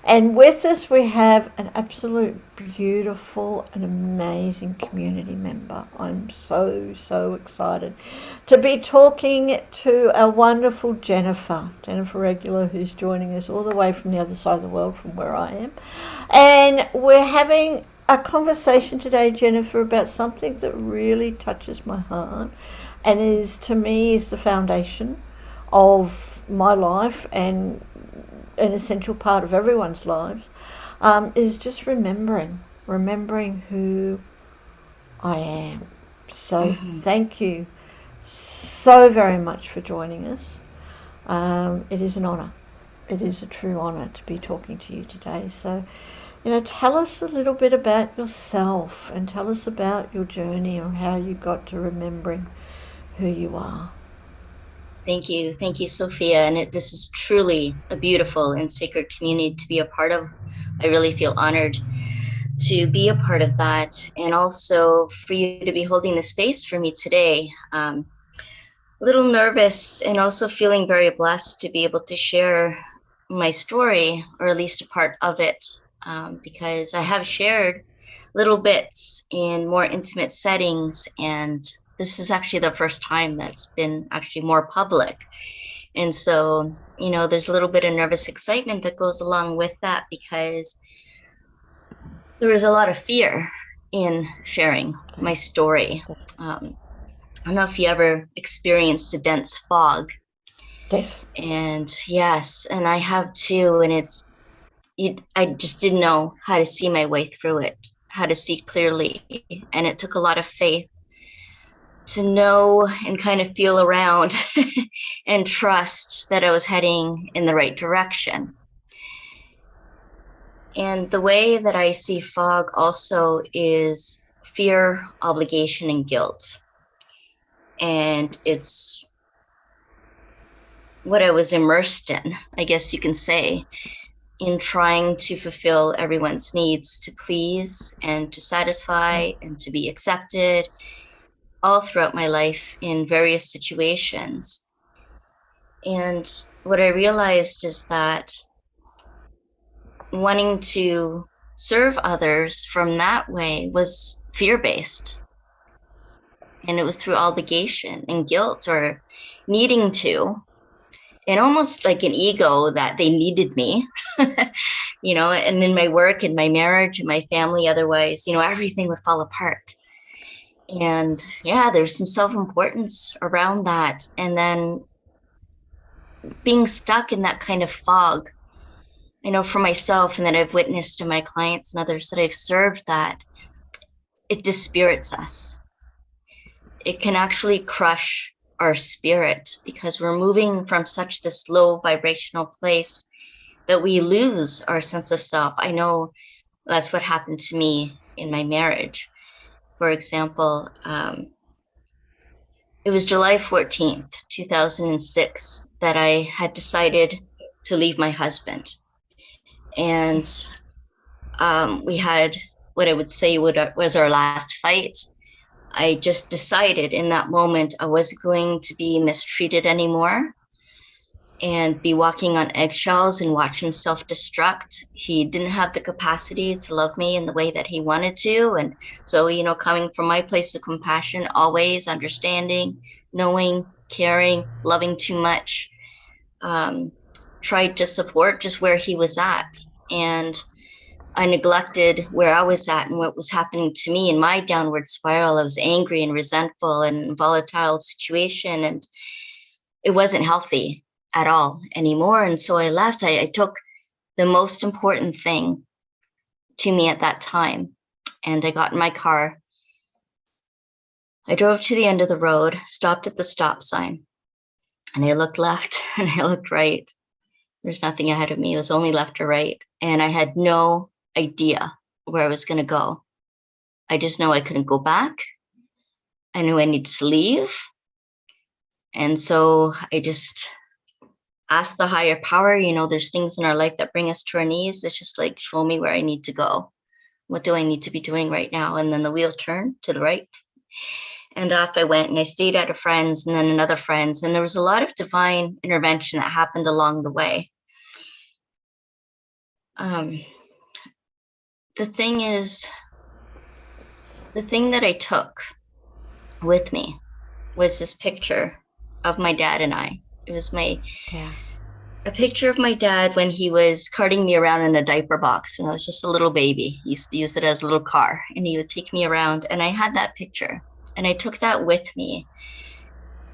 And with us, we have an absolute beautiful and amazing community member. I'm so, so excited to be talking to our wonderful Jennifer Regular, who's joining us all the way from the other side of the world from where I am. And we're having a conversation today, Jennifer, about something that really touches my heart and is, to me, is the foundation of my life and an essential part of everyone's lives, is just remembering who I am. So thank you so very much for joining us. It is an honour. It is a true honour to be talking to you today. So, tell us a little bit about yourself and tell us about your journey or how you got to remembering who you are. Thank you. Thank you, Sophia. And this is truly a beautiful and sacred community to be a part of. I really feel honored to be a part of that, and also for you to be holding the space for me today. A little nervous and also feeling very blessed to be able to share my story, or at least a part of it, because I have shared little bits in more intimate settings, and this is actually the first time that's been actually more public. And so, there's a little bit of nervous excitement that goes along with that, because there was a lot of fear in sharing my story. I don't know if you ever experienced a dense fog. Yes. And yes, and I have too. And I just didn't know how to see my way through it, how to see clearly. And it took a lot of faith to know and kind of feel around and trust that I was heading in the right direction. And the way that I see fog also is fear, obligation, and guilt. And it's what I was immersed in, I guess you can say, in trying to fulfill everyone's needs, to please and to satisfy and to be accepted, all throughout my life in various situations. And what I realized is that wanting to serve others from that way was fear-based. And it was through obligation and guilt, or needing to, and almost like an ego that they needed me, and in my work and my marriage and my family, otherwise, everything would fall apart. And yeah, there's some self-importance around that. And then being stuck in that kind of fog, for myself, and that I've witnessed to my clients and others that I've served, that it dispirits us. It can actually crush our spirit, because we're moving from such this low vibrational place that we lose our sense of self. I know that's what happened to me in my marriage. For example, it was July 14th, 2006, that I had decided to leave my husband. And we had what I would say was our last fight. I just decided in that moment I wasn't going to be mistreated anymore and be walking on eggshells and watch him self-destruct. He didn't have the capacity to love me in the way that he wanted to. And so, coming from my place of compassion, always understanding, knowing, caring, loving too much, tried to support just where he was at. And I neglected where I was at and what was happening to me in my downward spiral. I was angry and resentful and volatile situation, and it wasn't healthy at all anymore. And so I left. I took the most important thing to me at that time, and I got in my car. I drove to the end of the road, stopped at the stop sign, and I looked left and I looked right. There's nothing ahead of me. It was only left or right. And I had no idea where I was going to go. I just know I couldn't go back. I knew I needed to leave. And so I just asked the higher power, there's things in our life that bring us to our knees. It's just like, show me where I need to go. What do I need to be doing right now? And then the wheel turned to the right. And off I went, and I stayed at a friend's and then another friend's. And there was a lot of divine intervention that happened along the way. um, the thing is, the thing that I took with me was this picture of my dad and I. It was Yeah. a picture of my dad when he was carting me around in a diaper box when I was just a little baby. He used to use it as a little car, and he would take me around, and I had that picture, and I took that with me.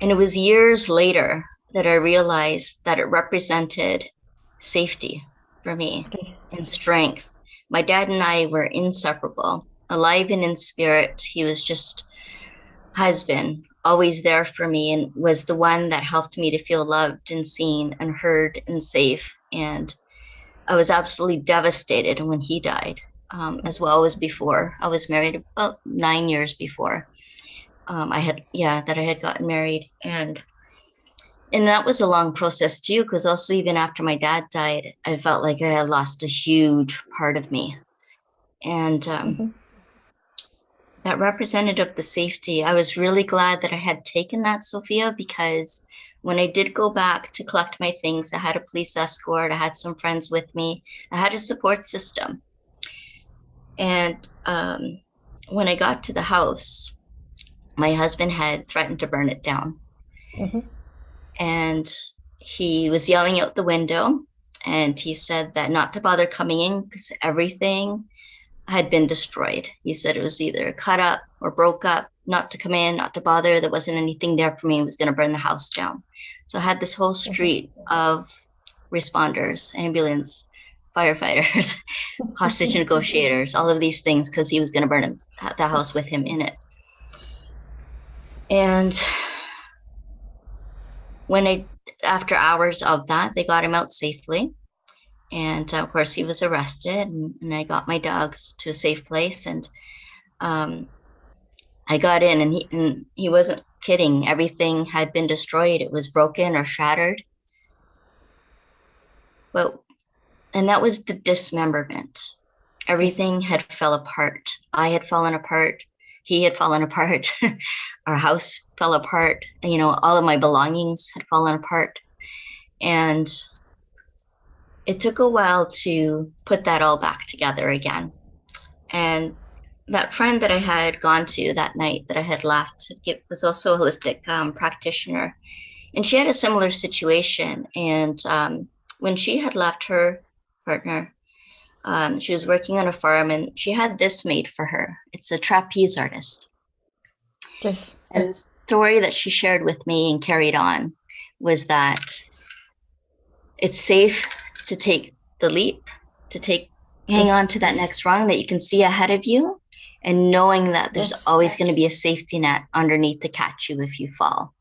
And it was years later that I realized that it represented safety for me Yes. and strength. My dad and I were inseparable, alive and in spirit. He was just husband, always there for me, and was the one that helped me to feel loved and seen and heard and safe. And I was absolutely devastated when he died, as well as before. I was married about 9 years before that I had gotten married. And that was a long process too, because also even after my dad died, I felt like I had lost a huge part of me. And that representative, the safety, I was really glad that I had taken that, Sophia, because when I did go back to collect my things, I had a police escort, I had some friends with me, I had a support system. And when I got to the house, my husband had threatened to burn it down. And he was yelling out the window, and he said that not to bother coming in because everything had been destroyed. He said it was either cut up or broke up, not to come in, not to bother. There wasn't anything there for me. He was going to burn the house down. So I had this whole street of responders, ambulance, firefighters, hostage negotiators, all of these things, because he was going to burn the house with him in it. And after hours of that, they got him out safely. And of course, he was arrested, and I got my dogs to a safe place. And I got in, and he wasn't kidding. Everything had been destroyed. It was broken or shattered. And that was the dismemberment. Everything had fell apart. I had fallen apart. He had fallen apart. Our house fell apart. All of my belongings had fallen apart. And it took a while to put that all back together again. And that friend that I had gone to that night that I had left was also a holistic practitioner. And she had a similar situation. And when she had left her partner, she was working on a farm, and she had this made for her. It's a trapeze artist. Yes. And the story that she shared with me and carried on was that it's safe to take the leap, hang on to that next rung that you can see ahead of you, and knowing that there's always going to be a safety net underneath to catch you if you fall.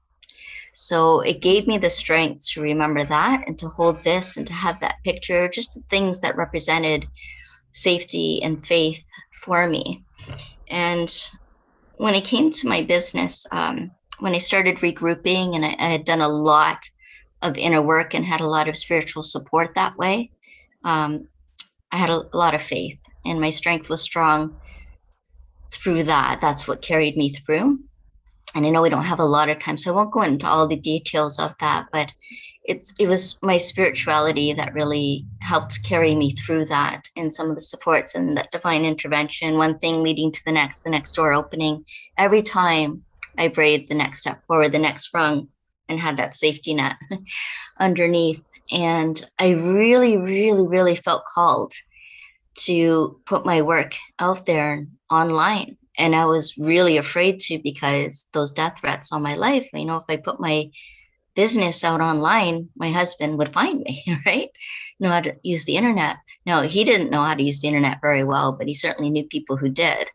So it gave me the strength to remember that and to hold this and to have that picture, just the things that represented safety and faith for me. And when it came to my business, when I started regrouping, and I had done a lot of inner work and had a lot of spiritual support that way, I had a lot of faith, and my strength was strong through that. That's what carried me through. And I know we don't have a lot of time, so I won't go into all the details of that, but it was my spirituality that really helped carry me through that, and some of the supports and that divine intervention, one thing leading to the next door opening. Every time I braved the next step forward, the next rung, and had that safety net underneath. And I really, really, really felt called to put my work out there online. And I was really afraid to, because those death threats on my life, if I put my business out online, my husband would find me, right? Know how to use the internet. Now, he didn't know how to use the internet very well, but he certainly knew people who did.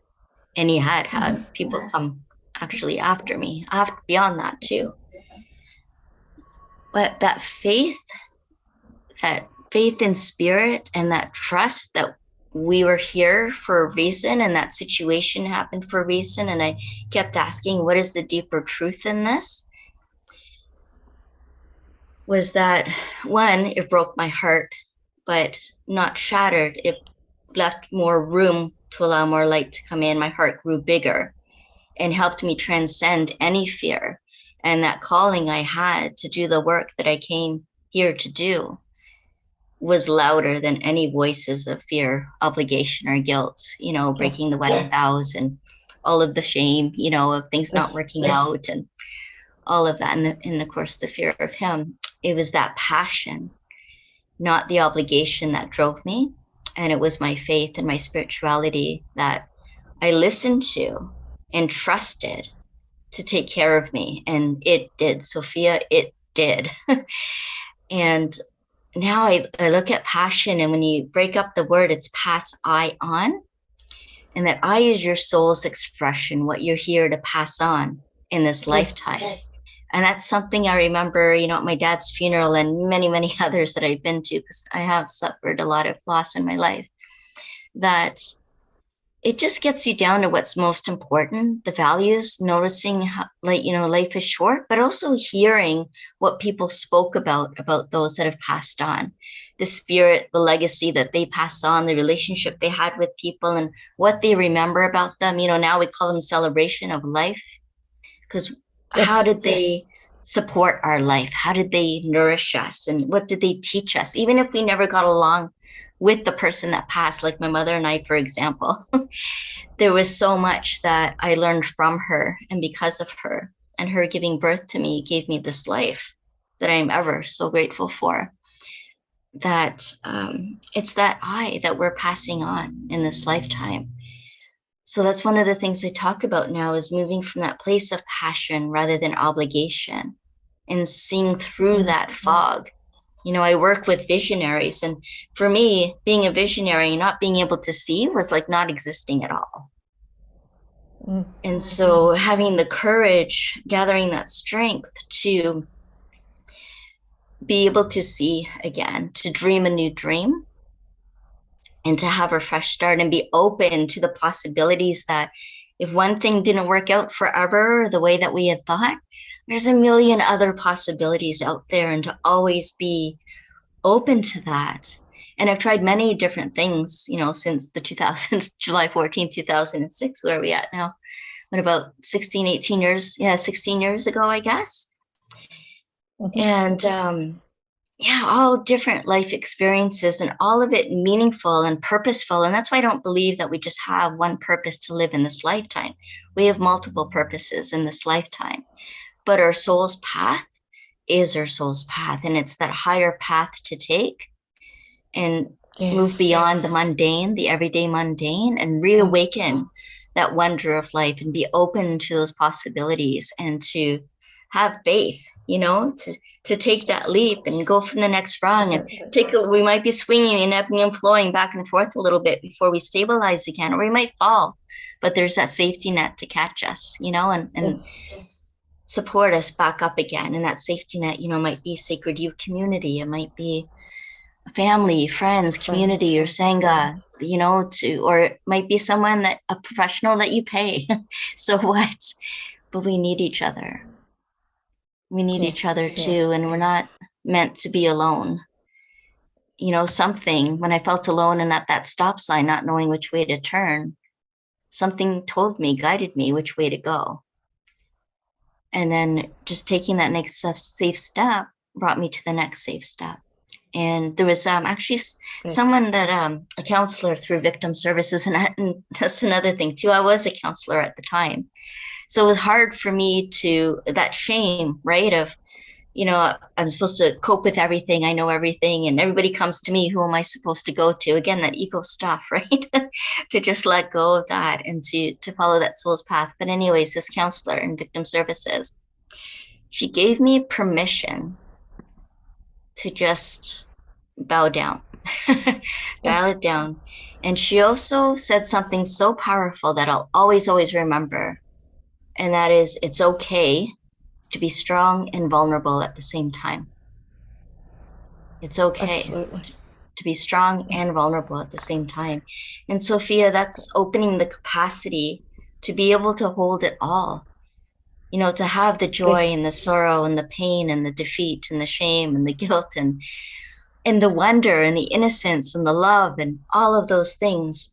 And he had people come actually after me, beyond that too. But that faith in spirit, and that trust that we were here for a reason, and that situation happened for a reason. And I kept asking, what is the deeper truth in this? Was that, one, it broke my heart, but not shattered. It left more room to allow more light to come in. My heart grew bigger and helped me transcend any fear. And that calling I had to do the work that I came here to do was louder than any voices of fear, obligation, or guilt, breaking the wedding vows and all of the shame, of things not working out and all of that. And of course, the fear of him. It was that passion, not the obligation, that drove me. And it was my faith and my spirituality that I listened to and trusted to take care of me. And it did, Sophia, it did. And now I look at passion, and when you break up the word, it's pass I on. And that I is your soul's expression, what you're here to pass on in this lifetime. And that's something I remember, at my dad's funeral and many, many others that I've been to, because I have suffered a lot of loss in my life, that it just gets you down to what's most important, the values, noticing how, life is short, but also hearing what people spoke about those that have passed on, the spirit, the legacy that they pass on, the relationship they had with people, and what they remember about them. Now we call them celebration of life, because how did they support our life? How did they nourish us? And what did they teach us? Even if we never got along with the person that passed, like my mother and I, for example, there was so much that I learned from her, and because of her and her giving birth to me, gave me this life that I'm ever so grateful for. That it's that I that we're passing on in this lifetime. So that's one of the things I talk about now, is moving from that place of passion rather than obligation, and seeing through that fog. I work with visionaries, and for me, being a visionary, not being able to see was like not existing at all. And so having the courage, gathering that strength to be able to see again, to dream a new dream, and to have a fresh start, and be open to the possibilities that if one thing didn't work out forever the way that we had thought, there's a million other possibilities out there, and to always be open to that. And I've tried many different things, since the 2000s, July 14th, 2006, where are we at now? What, about 16, 18 years? Yeah, 16 years ago, I guess. And all different life experiences, and all of it meaningful and purposeful. And that's why I don't believe that we just have one purpose to live in this lifetime. We have multiple purposes in this lifetime, but our soul's path is our soul's path. And it's that higher path to take and move beyond the mundane, the everyday mundane, and reawaken that wonder of life, and be open to those possibilities, and to have faith, to take that leap and go from the next rung, and we might be swinging and ebbing and flowing back and forth a little bit before we stabilize again, or we might fall, but there's that safety net to catch us, and support us back up again. And that safety net, might be sacred youth community. It might be family, friends, community, or Sangha, or it might be someone a professional that you pay. So what? But we need each other. We need each other too, and we're not meant to be alone. When I felt alone and at that stop sign, not knowing which way to turn, something told me, guided me which way to go. And then just taking that next safe step brought me to the next safe step. And there was actually someone that a counselor through victim services, and that's another thing too. I was a counselor at the time. So it was hard for me that shame, right? Of, I'm supposed to cope with everything. I know everything, and everybody comes to me. Who am I supposed to go to? Again, that ego stuff, right? To just let go of that, and to follow that soul's path. But anyways, this counselor in victim services, she gave me permission to just bow down, dial it down. And she also said something so powerful that I'll always, always remember. And that is, it's okay to be strong and vulnerable at the same time. It's okay to be strong and vulnerable at the same time. And Sophia, that's opening the capacity to be able to hold it all. To have the joy and the sorrow and the pain and the defeat and the shame and the guilt and the wonder and the innocence and the love and all of those things.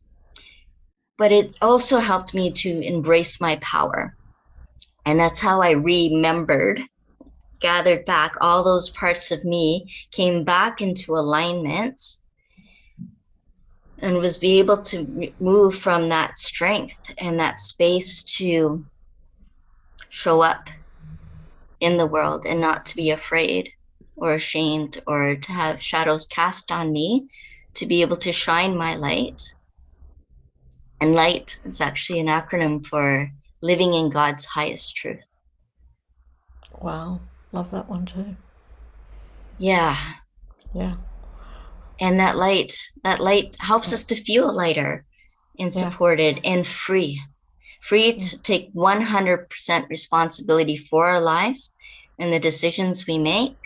But it also helped me to embrace my power. And that's how I remembered gathered back, all those parts of me came back into alignment, and was be able to move from that strength and that space to show up in the world and not to be afraid or ashamed or to have shadows cast on me, to be able to shine my light. And light is actually an acronym for living in God's highest truth. Wow. Love that one too. Yeah. Yeah. And that light helps us to feel lighter and supported and free to take 100% responsibility for our lives and the decisions we make.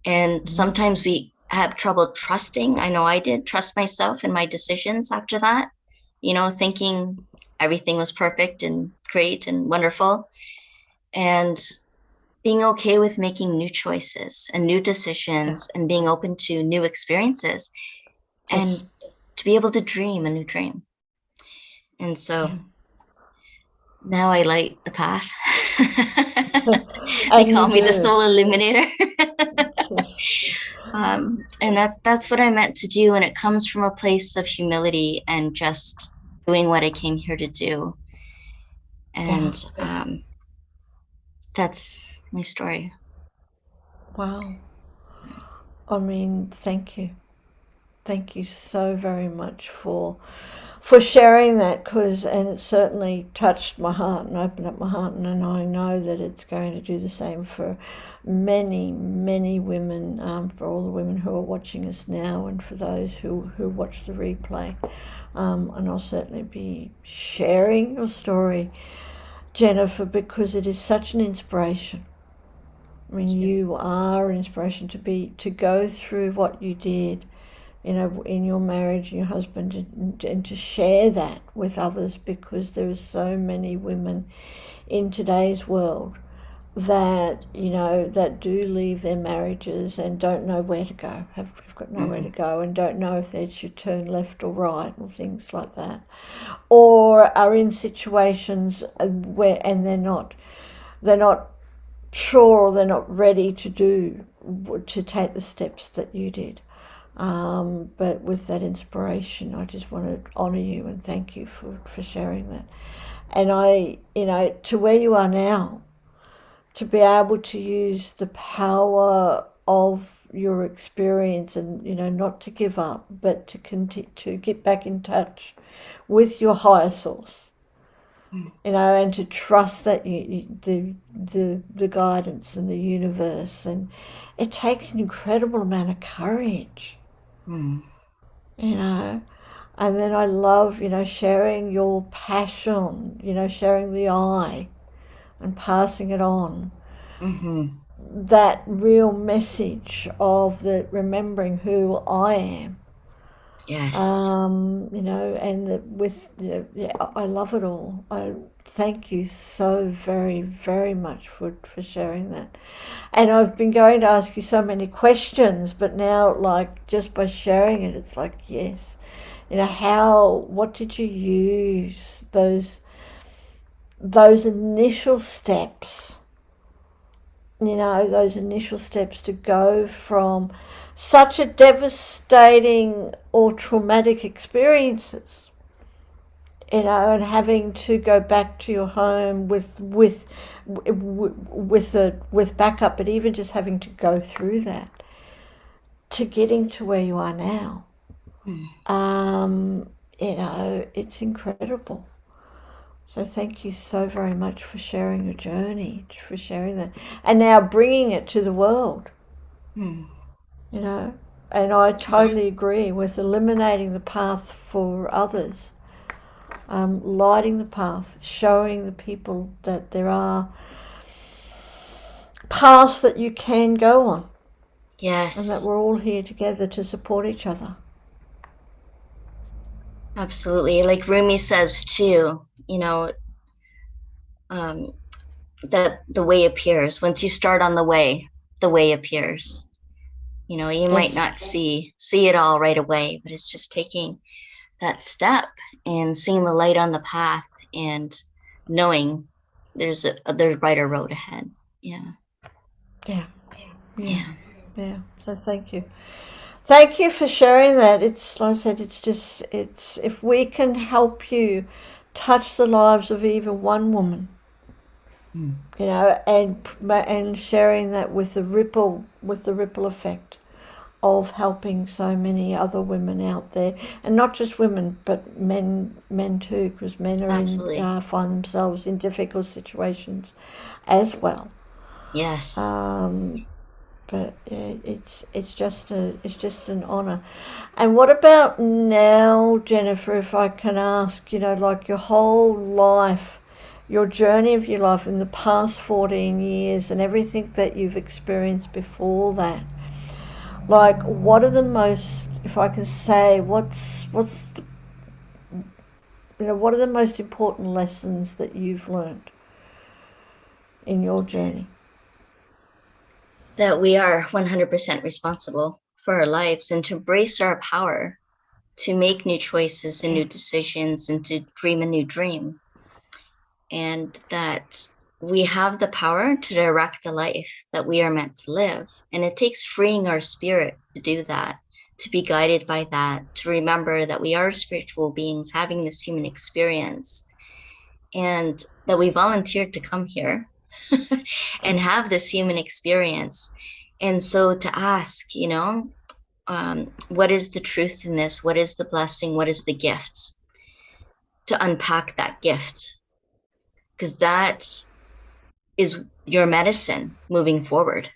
And sometimes we have trouble trusting. I know I did trust myself and my decisions after that, thinking everything was perfect and great and wonderful, and being okay with making new choices and new decisions and being open to new experiences and to be able to dream a new dream. And so now I light the path. They call me the soul illuminator. And that's what I'm meant to do. And it comes from a place of humility and just doing what I came here to do. And that's my story. Wow. I mean, thank you. Thank you so very much for sharing that, and it certainly touched my heart and opened up my heart, and I know that it's going to do the same for many women, for all the women who are watching us now and for those who watch the replay. And I'll certainly be sharing your story, Jennifer, because it is such an inspiration. I mean, you are an inspiration to go through what you did, in your marriage and your husband, and to share that with others, because there are so many women in today's world that that do leave their marriages and don't know where to go, have got nowhere to go, and don't know if they should turn left or right or things like that, or are in situations where they're not sure, or they're not ready to take the steps that you did. But with that inspiration, I just want to honor you and thank you for sharing that. And to where you are now, to be able to use the power of your experience, and not to give up, but to continue to get back in touch with your higher source, and to trust that the guidance and the universe, and it takes an incredible amount of courage. And then I love, sharing your passion, sharing the I and passing it on. That real message of remembering who I am. Yes. And I love it all. I thank you so very, very much for sharing that. And I've been going to ask you so many questions, but now, like, just by sharing it, it's like, yes, what did you use those initial steps? Those initial steps to go from such a devastating or traumatic experiences, and having to go back to your home with backup, but even just having to go through that, to getting to where you are now. It's incredible. So thank you so very much for sharing your journey, for sharing that, and now bringing it to the world. And I totally agree with eliminating the path for others, lighting the path, showing the people that there are paths that you can go on. Yes. And that we're all here together to support each other. Absolutely. Like Rumi says too, that the way appears. Once you start on the way appears. You might not see it all right away, but it's just taking that step and seeing the light on the path and knowing there's a brighter road ahead. Yeah. Yeah. Yeah. Yeah. Yeah. So thank you. Thank you for sharing that. It's like I said, it's if we can help you touch the lives of even one woman, Mm. and sharing that with the ripple effect of helping so many other women out there, and not just women, but men too, because men are Absolutely. find themselves in difficult situations as well. Yes. Um, but yeah, it's just an honor. And what about now, Jennifer? If I can ask, like your whole life, your journey of your life in the past 14 years, and everything that you've experienced before that. Like, what are the most, if I can say, what's the, what are the most important lessons that you've learned in your journey? That we are 100% responsible for our lives and to embrace our power to make new choices and Yeah. new decisions and to dream a new dream. And that we have the power to direct the life that we are meant to live. And it takes freeing our spirit to do that, to be guided by that, to remember that we are spiritual beings having this human experience and that we volunteered to come here Yeah. and have this human experience. And so to ask, what is the truth in this? What is the blessing? What is the gift? To unpack that gift, because that is your medicine moving forward.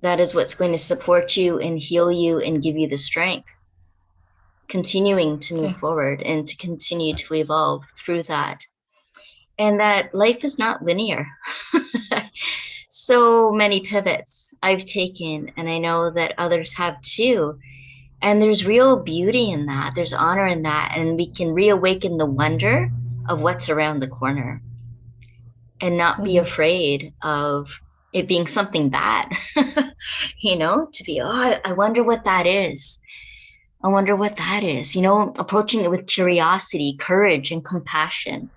That is what's going to support you and heal you and give you the strength, continuing to move Yeah. forward and to continue to evolve through that. And that life is not linear. So many pivots I've taken, and I know that others have too. And there's real beauty in that. There's honor in that. And we can reawaken the wonder of what's around the corner and not be Mm-hmm. afraid of it being something bad, to be, I wonder what that is. I wonder what that is, approaching it with curiosity, courage, and compassion,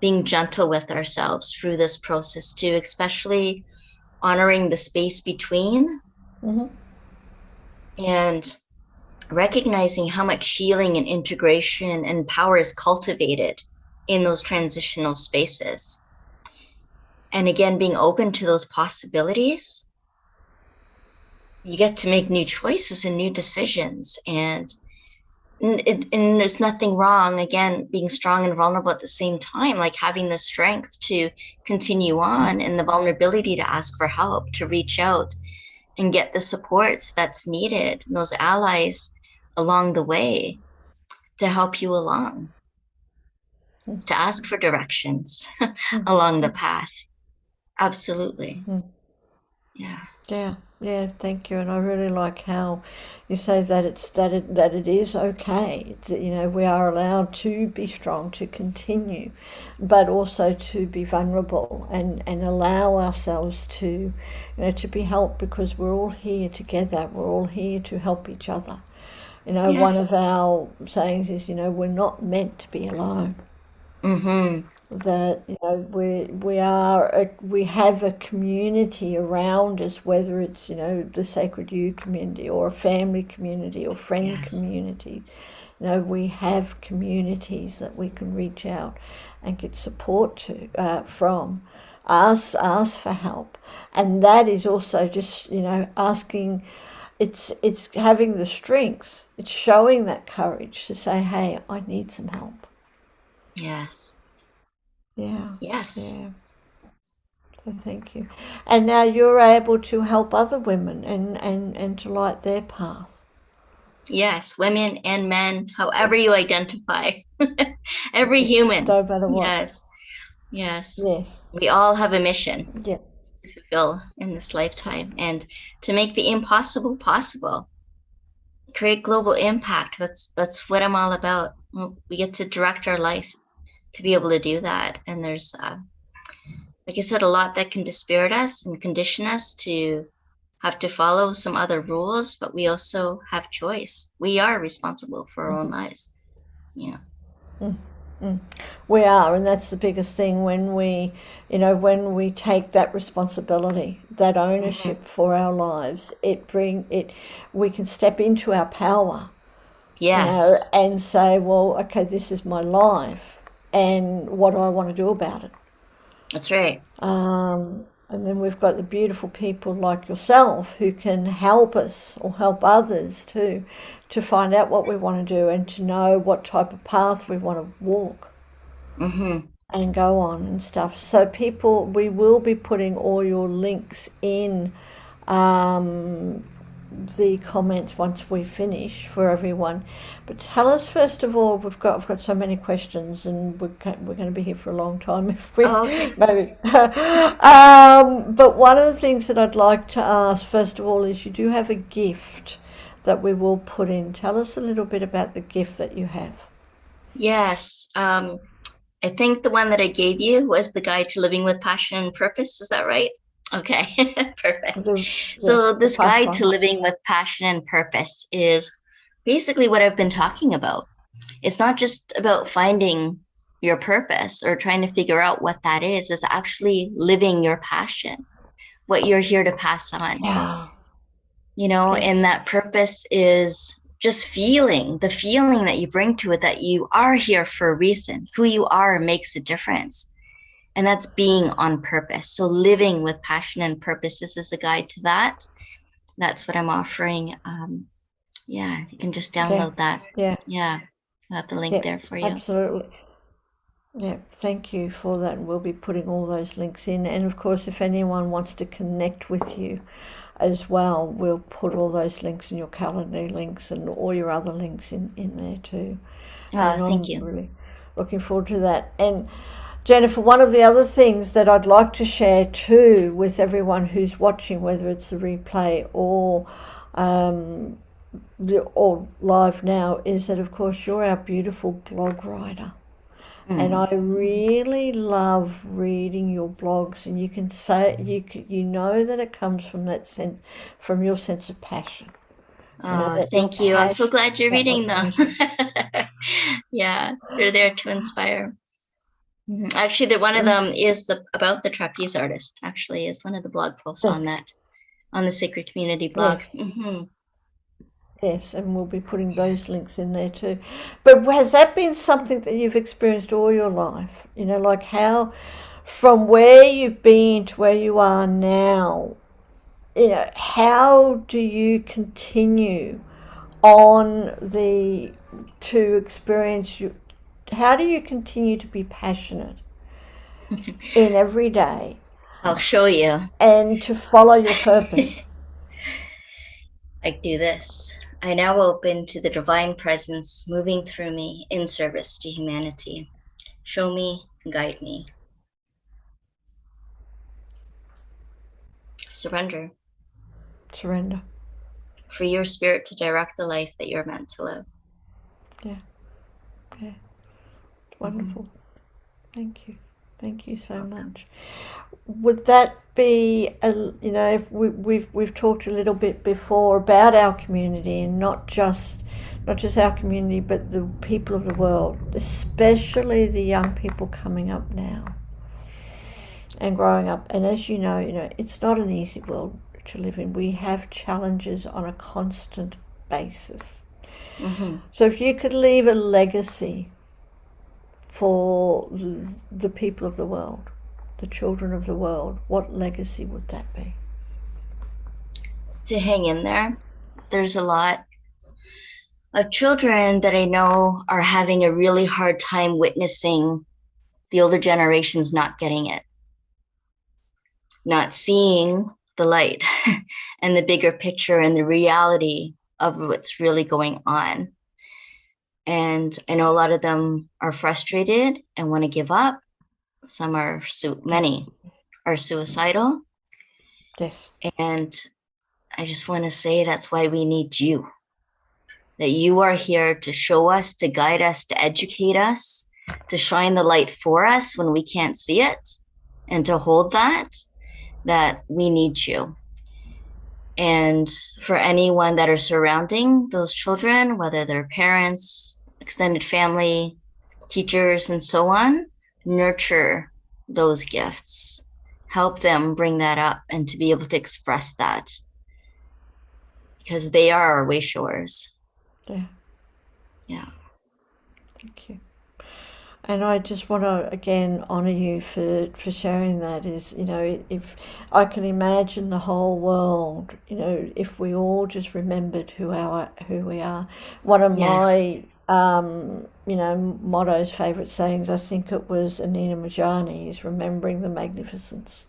being gentle with ourselves through this process too, especially honoring the space between Mm-hmm. and recognizing how much healing and integration and power is cultivated in those transitional spaces. And again, being open to those possibilities, you get to make new choices and new decisions. And there's nothing wrong, again, being strong and vulnerable at the same time, like having the strength to continue Yeah. on and the vulnerability to ask for help, to reach out and get the supports that's needed, and those allies along the way to help you along, to ask for directions along the path. Absolutely. Mm-hmm. Yeah. Yeah, yeah, thank you. And I really like how you say that that it is okay. We are allowed to be strong, to continue, but also to be vulnerable and allow ourselves to be helped, because we're all here together. We're all here to help each other. One Yes. of our sayings is, we're not meant to be alone. Mm-hmm. That we have a community around us, whether it's the Sacred You community or a family community or friend Yes. community. We have communities that we can reach out and get support from. Ask for help, and that is also just asking. It's having the strength. It's showing that courage to say, "Hey, I need some help." Yes. Yeah, Yes. yeah. So thank you. And now you're able to help other women and to light their path. Yes. Women and men, however Yes. you identify. Every Yes. human. No matter what. Yes. Yes. Yes. We all have a mission Yeah. to fulfill in this Yeah. lifetime and to make the impossible possible. Create global impact. That's what I'm all about. We get to direct our life to be able to do that. And there's like I said, a lot that can dispirit us and condition us to have to follow some other rules, but we also have choice. We are responsible for our own lives. Yeah. Mm. We are, and that's the biggest thing when we, when we take that responsibility, that Hmm. ownership for our lives, we can step into our power, Yes, and say, well, okay, this is my life, and what do I want to do about it? that's right. And then we've got the beautiful people like yourself who can help us or help others too, to find out what we want to do and to know what type of path we want to walk Hmm. and go on and stuff. So, people, we will be putting all your links in um, the comments once we finish for everyone. But tell us first of all, I've got so many questions, and we're going to be here for a long time if we Oh, okay. maybe. But one of the things that I'd like to ask first of all is, you do have a gift that we will put in. Tell us a little bit about the gift that you have. Yes. I think the one that I gave you was the guide to living with passion and purpose. Is that right? Okay, perfect. The So Yes, the this guide to Pathfinder. living with passion and purpose is basically what I've been talking about. It's not just about finding your purpose or trying to figure out what that is. It's actually living your passion, what you're here to pass on. Yeah. And Yes. that purpose is just feeling the feeling that you bring to it, that you are here for a reason. Who you are makes a difference. And that's being on purpose. So living with passion and purpose, this is a guide to that. That's what I'm offering. Yeah, you can just Yeah. download that. Yeah. Yeah, I have the link Yeah. there for you. Absolutely. Yeah, thank you for that. We'll be putting all those links in. And of course, if anyone wants to connect with you as well, we'll put all those links in your calendar links and all your other links in there too. And Thank I'm you. really looking forward to that. And Jennifer, one of the other things that I'd like to share too with everyone who's watching, whether it's the replay um, or live now, is that of course you're our beautiful blog writer. And Mm. I really love reading your blogs, and you can say you know that it comes from that sense, from your sense of passion. That you're Thank you. I'm so passionate glad you're about what reading you them. want to do. Yeah, they're there to inspire. Actually, one of them is about the trapeze artist. Actually, is one of the blog posts on Yes, that on the Sacred Community blog. yes, yes, and we'll be putting those links in there too. But has that been something that you've experienced all your life? Like how, from where you've been to where you are now, how do you continue on the to experience you? How do you continue to be passionate in every day I'll show you. and to follow your purpose? I do this. I now open to the divine presence moving through me in service to humanity. Show me, guide me. Surrender. Surrender. For your spirit to direct the life that you're meant to live. Yeah, yeah, Mm-hmm. wonderful. Thank you so much. Would that be we've talked a little bit before about our community, and not just our community, but the people of the world, especially the young people coming up now and growing up. And as it's not an easy world to live in. We have challenges on a constant basis. Mm-hmm. So if you could leave a legacy for the people of the world, the children of the world, what legacy would that be? To hang in there. There's a lot of children that I know are having a really hard time witnessing the older generations not getting it, not seeing the light and the bigger picture and the reality of what's really going on. And I know a lot of them are frustrated and want to give up. Some are, Yeah. many are suicidal. Yes. And I just want to say that's why we need you. That you are here to show us, to guide us, to educate us, to shine the light for us when we can't see it, and to hold that we need you. And for anyone that are surrounding those children, whether they're parents, extended family, teachers and so on, nurture those gifts, help them bring that up and to be able to express that, because they are our way showers. Yeah. Yeah. Thank you. And I just want to again honour you for sharing that. Is, you know, if I can imagine the whole world, you know, if we all just remembered who we are. One of Yes. my you know, motto's favourite sayings, I think it was Anina Majani, is remembering the magnificence.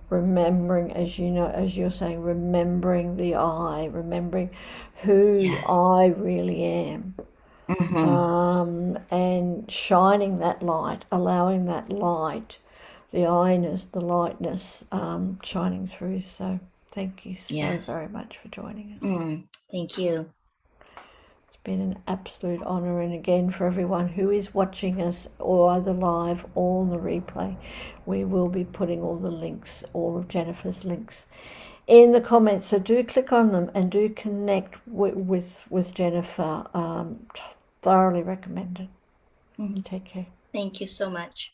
Remembering, as you know, as you're saying, remembering the I, remembering who Yes. I really am. And shining that light, allowing that light, the I-ness, the lightness, shining through. So thank you so Yes. very much for joining us. Thank you. It's been an absolute honour. And again, for everyone who is watching us, or either live or on the replay, we will be putting all the links, all of Jennifer's links, in the comments. So do click on them and do connect with Jennifer. Thoroughly recommended. You take care. Thank you so much.